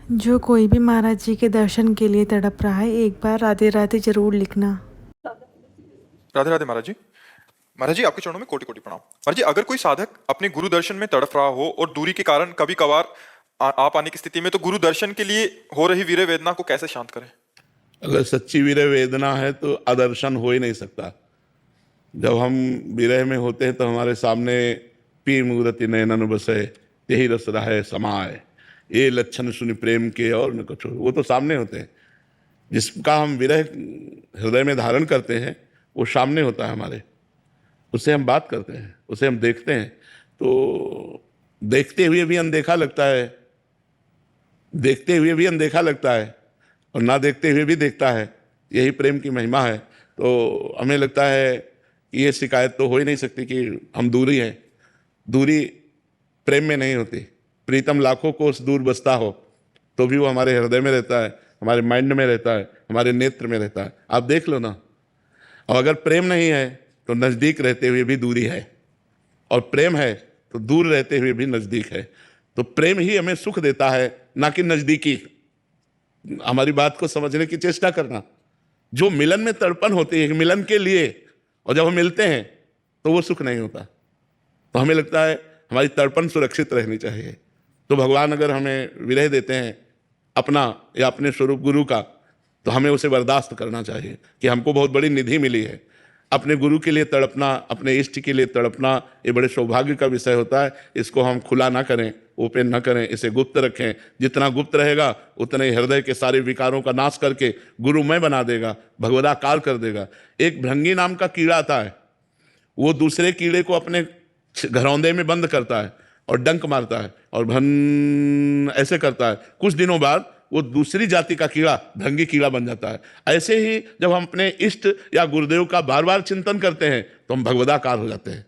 जो कोई भी महाराज जी के दर्शन के लिए तड़प रहा है, एक बार राधे राधे जरूर लिखना। राधे राधे महाराज जी। महाराज जी, आपके चरणों में कोटि कोटि प्रणाम। महाराज जी, अगर कोई साधक अपने गुरु दर्शन में तड़फ रहा हो और दूरी के कारण कभी कभार आ पाने की स्थिति में, तो गुरु दर्शन के लिए हो रही वीर्य वेदना को कैसे शांत करें? अगर सच्ची विरह वेदना है तो अदर्शन हो ही नहीं सकता। जब हम विरह में होते हैं तो हमारे सामने पी मूर्ति नयनन बसे, यही रस रहे समाए, ये लक्षण सुनि प्रेम के और न कुछ। वो तो सामने होते हैं। जिसका हम विरह हृदय में धारण करते हैं वो सामने होता है हमारे। उससे हम बात करते हैं, उसे हम देखते हैं, तो देखते हुए भी अनदेखा लगता है, देखते हुए भी अनदेखा लगता है और ना देखते हुए भी देखता है। यही प्रेम की महिमा है। तो हमें लगता है कि ये शिकायत तो हो ही नहीं सकती कि हम दूरी हैं। दूरी प्रेम में नहीं होती। प्रीतम लाखों कोस दूर बसता हो तो भी वो हमारे हृदय में रहता है, हमारे माइंड में रहता है, हमारे नेत्र में रहता है। आप देख लो ना। और अगर प्रेम नहीं है तो नज़दीक रहते हुए भी दूरी है, और प्रेम है तो दूर रहते हुए भी नज़दीक है। तो प्रेम ही हमें सुख देता है, ना कि नज़दीकी। हमारी बात को समझने की चेष्टा करना। जो मिलन में तड़पन होती है मिलन के लिए, और जब हम मिलते हैं तो वो सुख नहीं होता। तो हमें लगता है हमारी तड़पन सुरक्षित रहनी चाहिए। तो भगवान अगर हमें विरह देते हैं अपना या अपने स्वरूप गुरु का, तो हमें उसे बर्दाश्त करना चाहिए कि हमको बहुत बड़ी निधि मिली है। अपने गुरु के लिए तड़पना, अपने इष्ट के लिए तड़पना, ये बड़े सौभाग्य का विषय होता है। इसको हम खुला ना करें, ओपन ना करें, इसे गुप्त रखें। जितना गुप्त रहेगा उतने हृदय के सारे विकारों का नाश करके गुरुमय बना देगा, भगवदाकार कर देगा। एक भृंगी नाम का कीड़ा आता है, वो दूसरे कीड़े को अपने घरौंदे में बंद करता है और डंक मारता है और भन ऐसे करता है। कुछ दिनों बाद वो दूसरी जाति का कीड़ा भृंगी कीड़ा बन जाता है। ऐसे ही जब हम अपने इष्ट या गुरुदेव का बार बार चिंतन करते हैं तो हम भगवदाकार हो जाते हैं।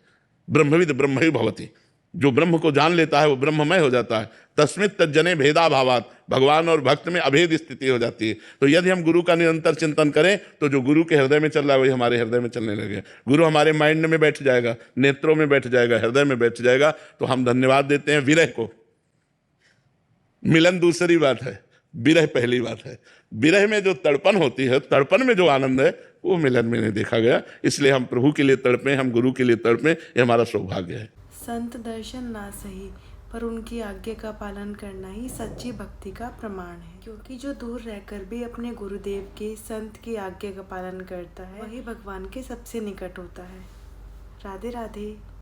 ब्रह्मविद ब्रह्म ही भवति। जो ब्रह्म को जान लेता है वो ब्रह्ममय हो जाता है। तस्मित तज्जने भेदा भावात, भगवान और भक्त में अभेद स्थिति हो जाती है। तो यदि हम गुरु का निरंतर चिंतन करें तो जो गुरु के हृदय में चल रहा है वही हमारे हृदय में चलने लगे। गुरु हमारे माइंड में बैठ जाएगा, नेत्रों में बैठ जाएगा, हृदय में बैठ जाएगा। तो हम धन्यवाद देते हैं विरह को। मिलन दूसरी बात है, विरह पहली बात है। विरह में जो तड़पन होती है, तड़पन में जो आनंद है, वो मिलन में नहीं देखा गया। इसलिए हम प्रभु के लिए तड़पें, हम गुरु के लिए तड़पें, ये हमारा सौभाग्य है। संत दर्शन ना सही, पर उनकी आज्ञा का पालन करना ही सच्ची भक्ति का प्रमाण है। क्योंकि जो दूर रहकर भी अपने गुरुदेव के, संत की आज्ञा का पालन करता है, वही भगवान के सबसे निकट होता है। राधे राधे।